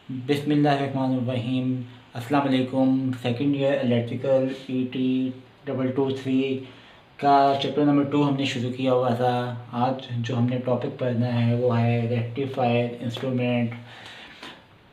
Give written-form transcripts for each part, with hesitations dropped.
बिस्मिल्लाहिर्रहमानिर्रहीम। अस्सलाम वालेकुम। सेकंड ईयर इलेक्ट्रिकल ईटी 223 का चैप्टर नंबर 2 हमने शुरू किया हुआ था। आज जो हमने टॉपिक पढ़ना है वो है रेक्टिफायर इंस्ट्रूमेंट।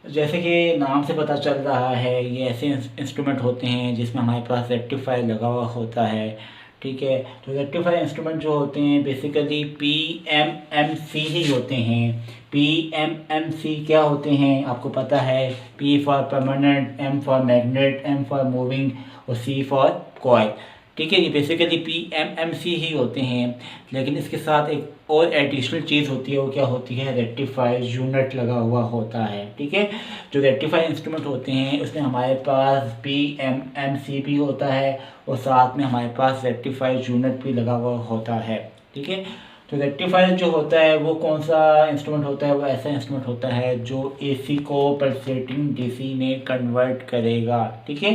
जैसे कि नाम से पता चल रहा है, ये ऐसे इंस्ट्रूमेंट होते हैं जिसमें हमारे पास रेक्टिफायर लगा हुआ होता है। ठीक है, तो रेक्टिफायर इंस्ट्रूमेंट जो होते हैं बेसिकली PMMC ही होते हैं। PMMC क्या होते हैं आपको पता है? P for permanent, M for magnet, M for moving और C फॉर कॉइल। ठीक है, ये बेसिकली PMMC ही होते हैं। लेकिन इसके साथ एक और एडिशनल चीज़ होती है, वो क्या होती है? रेक्टिफायर यूनिट लगा हुआ होता है। ठीक है, जो रेक्टिफायर इंस्ट्रूमेंट होते हैं उसमें हमारे पास PMMC भी होता है और साथ में हमारे पास रेक्टिफायर यूनिट भी लगा हुआ होता है। ठीक है, तो रेक्टिफायर जो होता है वो कौन सा इंस्ट्रूमेंट होता है? वो ऐसा इंस्ट्रूमेंट होता है जो AC को पल्सेटिंग DC में कन्वर्ट करेगा। ठीक है,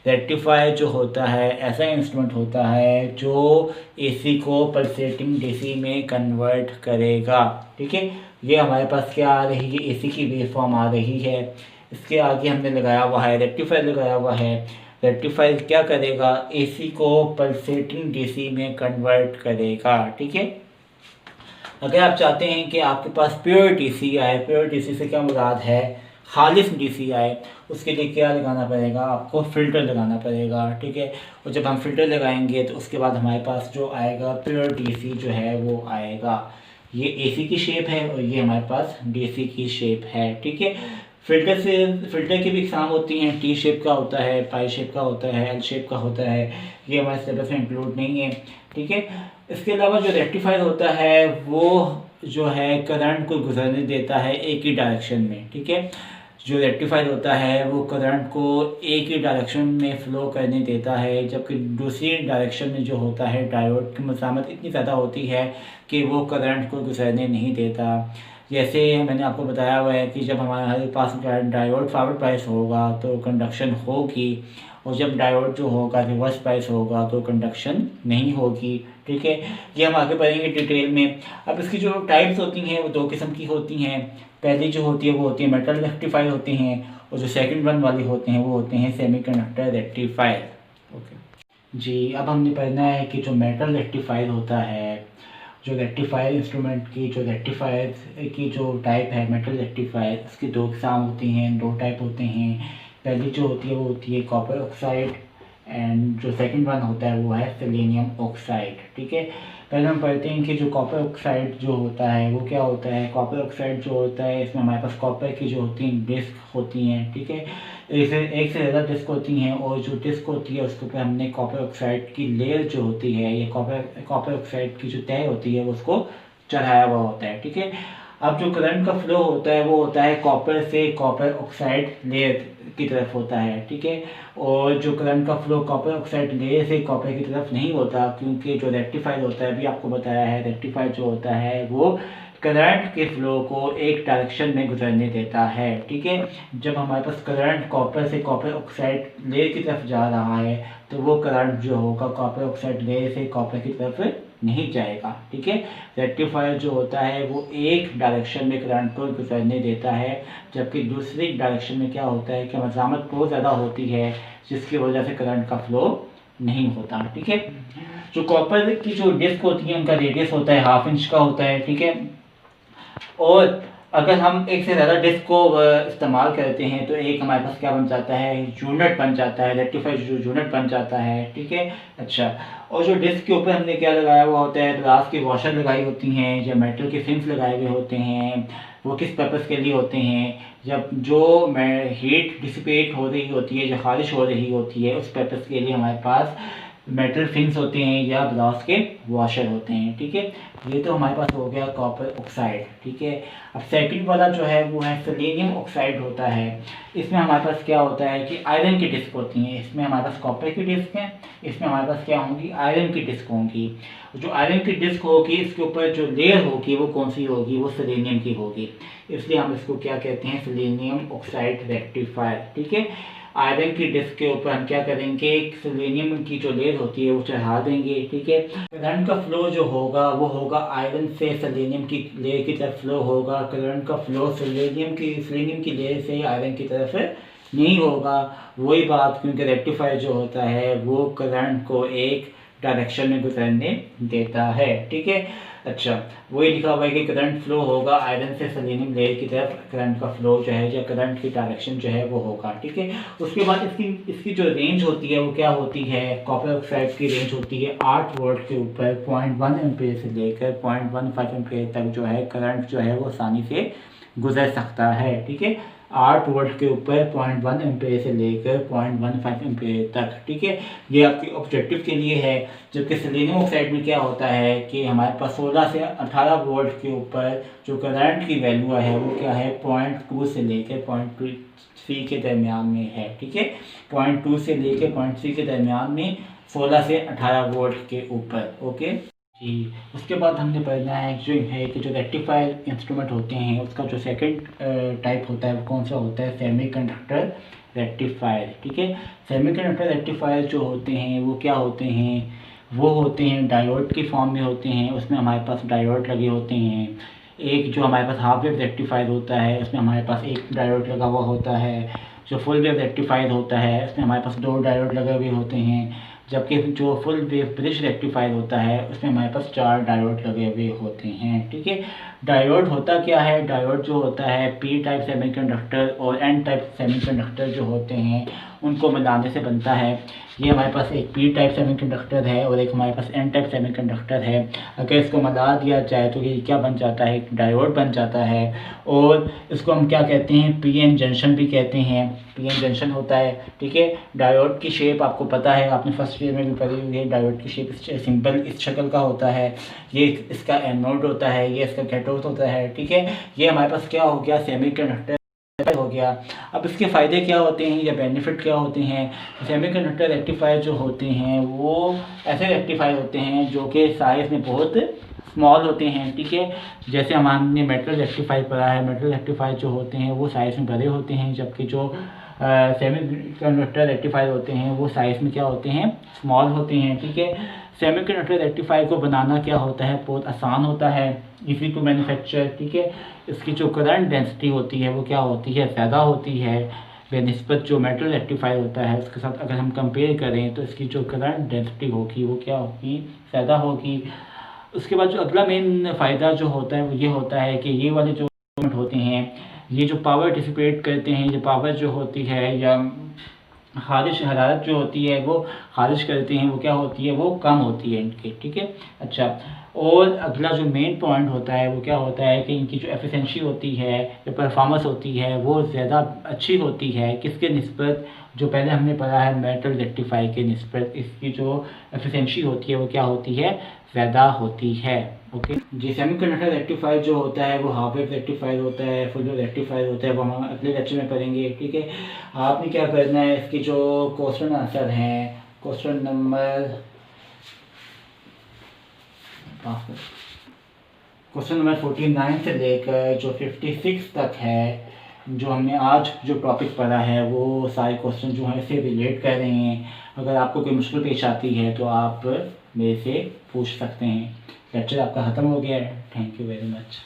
रेक्टिफायर जो होता है ऐसा इंस्ट्रूमेंट होता है जो AC को पल्सेटिंग DC में कन्वर्ट करेगा। ठीक है, ये हमारे पास क्या आ रही है? AC की वेव फॉर्म आ रही है। इसके आगे हमने लगाया हुआ है रेक्टिफायर लगाया हुआ है। रेक्टिफायर क्या करेगा? AC को पल्सेटिंग DC में कन्वर्ट करेगा। ठीक है, अगर आप चाहते हैं कि आपके पास प्योर डीसी आए, प्योर डीसी से क्या मुराद है? खालिस डीसी आए, उसके लिए क्या लगाना पड़ेगा? आपको फ़िल्टर लगाना पड़ेगा। ठीक है, और जब हम फ़िल्टर लगाएंगे तो उसके बाद हमारे पास जो आएगा प्योर डीसी जो है वो आएगा। ये एसी की शेप है और ये हमारे पास डीसी की शेप है। ठीक है, फ़िल्टर की भी एग्जाम होती हैं। टी शेप का होता है, पाई शेप का होता है, एल शेप का होता है। ये हमारे सिलेबस में इंक्लूड नहीं है। ठीक है, इसके अलावा जो रेक्टिफायर होता है वो जो है करंट को गुजरने देता है एक ही डायरेक्शन में। ठीक है, जो रेक्टिफायर होता है वो करंट को एक ही डायरेक्शन में फ़्लो करने देता है, जबकि दूसरी डायरेक्शन में जो होता है डायोड की मज़ामत इतनी ज़्यादा होती है कि वो करंट को गुजरने नहीं देता। जैसे मैंने आपको बताया हुआ है कि जब हमारे पास डायोड फॉरवर्ड बायस होगा तो कंडक्शन होगी, और जब डायोड जो होगा रिवर्स बायस होगा तो कंडक्शन नहीं होगी। ठीक है, ये हम आगे बढ़ेंगे डिटेल में। अब इसकी जो टाइप्स होती हैं वो दो किस्म की होती हैं। पहली जो होती है वो होती है मेटल रेक्टिफायर होते हैं, और जो सेकंड वन वाली होते हैं वो होते हैं सेमीकंडक्टर रेक्टिफायर। ओके जी, अब हमने पढ़ना है कि जो मेटल रेक्टिफायर होता है, जो रेक्टिफायर इंस्ट्रूमेंट की जो रेक्टिफायर की जो टाइप है मेटल रेक्टिफायर, उसकी दो किस्म होती हैं, दो टाइप होते हैं। पहली जो होती है वो होती है कॉपर ऑक्साइड, एंड जो सेकंड वन होता है वो है सेलेनियम ऑक्साइड। ठीक है, पहले हम पढ़ते हैं कि जो कॉपर ऑक्साइड जो होता है वो क्या होता है। कॉपर ऑक्साइड जो होता है इसमें हमारे पास कॉपर की जो होती हैं डिस्क होती हैं। ठीक है, एक से ज़्यादा डिस्क होती हैं, और जो डिस्क होती है उसके ऊपर हमने कॉपर ऑक्साइड की लेयर जो होती है, ये कॉपर ऑक्साइड की जो तय होती है उसको चढ़ाया हुआ होता है। ठीक है, अब जो करंट का फ्लो होता है वो होता है कॉपर से कॉपर ऑक्साइड लेयर की तरफ होता है। ठीक है, और जो करंट का फ्लो कॉपर ऑक्साइड लेयर से कॉपर की तरफ नहीं होता, क्योंकि जो रेक्टिफायर होता है, अभी आपको बताया है, रेक्टिफायर जो होता है वो करंट के फ्लो को एक डायरेक्शन में गुजरने देता है। ठीक है, जब हमारे पास करंट कॉपर से कॉपर ऑक्साइड लेयर की तरफ जा रहा है तो वो करंट जो होगा कॉपर ऑक्साइड लेयर से कॉपर की तरफ नहीं जाएगा। ठीक है, रेक्टिफायर जो होता है वो एक डायरेक्शन में करंट को गुजरने देता है, जबकि दूसरी डायरेक्शन में क्या होता है कि मज़ामत बहुत ज़्यादा होती है जिसकी वजह से करंट का फ्लो नहीं होता। ठीक है, जो कॉपर की जो डिस्क होती है उनका रेडियस होता है 1/2 इंच का होता है। ठीक है, और अगर हम एक से ज़्यादा डिस्क को इस्तेमाल करते हैं तो एक हमारे पास क्या बन जाता है? यूनिट बन जाता है, रेक्टिफायर जो यूनिट बन जाता है। ठीक है, अच्छा, और जो डिस्क के ऊपर हमने क्या लगाया हुआ होता है? ग्लास की वॉशर लगाई होती हैं या मेटल के फिन्स लगाए हुए होते हैं। वो किस पर्पज़ के लिए होते हैं? जब जो हीट डिसिपेट हो रही होती है, जो खारिश हो रही होती है, उस पर्पज़ के लिए हमारे पास मेटल फिन्स होते हैं या ग्लास के वॉशर होते हैं। ठीक है, ये तो हमारे पास हो गया कॉपर ऑक्साइड। ठीक है, अब सेकंड वाला जो है वो है सेलेनियम ऑक्साइड होता है। इसमें हमारे पास क्या होता है कि आयरन की डिस्क होती हैं। इसमें हमारे पास कॉपर की डिस्क है, इसमें हमारे पास क्या होंगी? आयरन की डिस्क होंगी। जो आयरन की डिस्क होगी इसके ऊपर जो लेयर होगी वो कौन सी होगी? वो सेलेनियम की होगी। इसलिए हम इसको क्या कहते हैं? Selenium oxide rectifier. ठीक है, आयरन की डिस्क के ऊपर हम क्या करेंगे, सेलेनियम की जो लेयर होती है वो चढ़ा देंगे। ठीक है, करंट का फ्लो जो होगा वो होगा आयरन से सेलेनियम की लेयर की तरफ फ्लो होगा। करंट का फ्लो सेलेनियम की लेयर से आयरन की तरफ नहीं होगा। वही बात, क्योंकि रेक्टिफायर जो होता है वो करंट को एक डायरेक्शन में गुजरने देता है। ठीक है, अच्छा, वही लिखा हुआ है कि करंट फ्लो होगा आयरन से सेलेनियम लेयर की तरफ, करंट का फ्लो जो है या करंट की डायरेक्शन जो है वो होगा। ठीक है, उसके बाद इसकी जो रेंज होती है वो क्या होती है, कॉपर ऑक्साइड की रेंज होती है 8 वोल्ट के ऊपर 0.1 एम्पीयर से लेकर 0.15 एम्पीयर तक जो है करंट जो है वो आसानी से गुजर सकता है। ठीक है, 8 वोल्ट के ऊपर 0.1 एम्पीयर से लेकर 0.15 एम्पीयर तक। ठीक है, ये आपके ऑब्जेक्टिव के लिए है। जबकि सेलेनियम ऑक्साइड में क्या होता है कि हमारे पास 16 से 18 वोल्ट के ऊपर जो करंट की वैल्यू है वो क्या है 0.2 से लेकर 0.3 के दरमियान में है। ठीक है, 0.2 से लेकर 0.3 के दरमियान में 16 से 18 वोल्ट के ऊपर। ओके जी, उसके बाद हमने पढ़ना है कि जो रेक्टिफायर इंस्ट्रूमेंट होते हैं उसका जो सेकंड टाइप होता है वो कौन सा होता है, सेमीकंडक्टर रेक्टिफायर। ठीक है, सेमीकंडक्टर रेक्टिफायर जो होते हैं वो क्या होते हैं, वो होते हैं डायोड की फॉर्म में होते हैं। उसमें हमारे पास डायोड लगे होते हैं। एक जो हमारे पास हाफ वेव रेक्टिफायर होता है उसमें हमारे पास एक डायोड लगा हुआ होता है। जो फुल वेव रेक्टिफायर होता है उसमें हमारे पास 2 डायोड लगे हुए होते हैं। जबकि जो फुल वेव ब्रिज रेक्टिफायर होता है उसमें हमारे पास 4 डायोड लगे हुए होते हैं। ठीक है, डायोड होता क्या है, डायोड जो होता है पी टाइप सेमीकंडक्टर और एन टाइप सेमीकंडक्टर जो होते हैं उनको मिलाने से बनता है। ये हमारे पास एक पी टाइप सेमीकंडक्टर है और एक हमारे पास एन टाइप सेमीकंडक्टर है। अगर इसको मिला दिया जाए तो ये क्या बन जाता है, एक डायोड बन जाता है। और इसको हम क्या कहते हैं, पी एन जंक्शन भी कहते हैं। पी एन जंक्शन होता है। ठीक है, डायोड की शेप आपको पता है, आपने फर्स्ट ईयर में भी पढ़ी हुई है। डायोड की शेप सिंपल इस शक्ल का होता है। ये इसका एनोड होता है, ये इसका कैथोड होता है। ठीक है, ये हमारे पास क्या हो गया, सेमीकंडक्टर हो गया। अब इसके फ़ायदे क्या होते हैं या बेनिफिट क्या होते हैं। सेमीकंडक्टर रेक्टिफायर जो होते हैं वो ऐसे रेक्टिफायर होते हैं जो कि साइज़ में बहुत स्मॉल होते हैं। ठीक है, जैसे हमने मेटल रेक्टिफायर पढ़ा है, मेटल रेक्टिफायर जो होते हैं वो साइज़ में बड़े होते हैं। जबकि जो सेमीकंडक्टर रेक्टिफायर होते हैं वो साइज़ में क्या होते हैं, स्मॉल होते हैं। ठीक है, सेमीकंडक्टर रेक्टिफायर को बनाना क्या होता है, बहुत आसान होता है, इजी टू मैन्युफैक्चर। ठीक है, इसकी जो करंट डेंसिटी होती है वो क्या होती है, ज़्यादा होती है बेनिस्बत जो मेटल रेक्टिफायर होता है उसके साथ। अगर हम कंपेयर करें तो इसकी जो करंट डेंसिटी होगी वो क्या होगी, ज़्यादा होगी। उसके बाद जो अगला मेन फ़ायदा जो होता है वो ये होता है कि ये वाले जो होते हैं ये जो पावर डिसिपेट करते हैं, ये पावर जो होती है या खारिश हरारत जो होती है वो खारिज करते हैं, वो क्या होती है, वो कम होती है इनकी। ठीक है, अच्छा, और अगला जो मेन पॉइंट होता है वो क्या होता है कि इनकी जो एफिशिएंसी होती है, जो परफॉर्मेंस होती है वो ज़्यादा अच्छी होती है। किसके निस्बत, जो पहले हमने पढ़ा है मेटल रेक्टिफायर के निस्बत इसकी जो एफिशिएंसी होती है वो क्या होती है, ज़्यादा होती है। ओके जी, सेमीकंडक्टर रेक्टिफायर जो होता है वो हाफ वेव रेक्टिफायर होता है, फुल वेव रेक्टिफायर होता है, वो हम अगले लेक्चर में पढ़ेंगे। ठीक है, आपने क्या करना है, इसकी जो क्वेश्चन आंसर हैं, क्वेश्चन नंबर 49 से लेकर जो 56 तक है, जो हमने आज जो टॉपिक पढ़ा है वो सारे क्वेश्चन जो हैं इससे रिलेट कर रहे हैं। अगर आपको कोई मुश्किल पेश आती है तो आप मेरे से पूछ सकते हैं। लेक्चर आपका ख़त्म हो गया है। Thank you very much.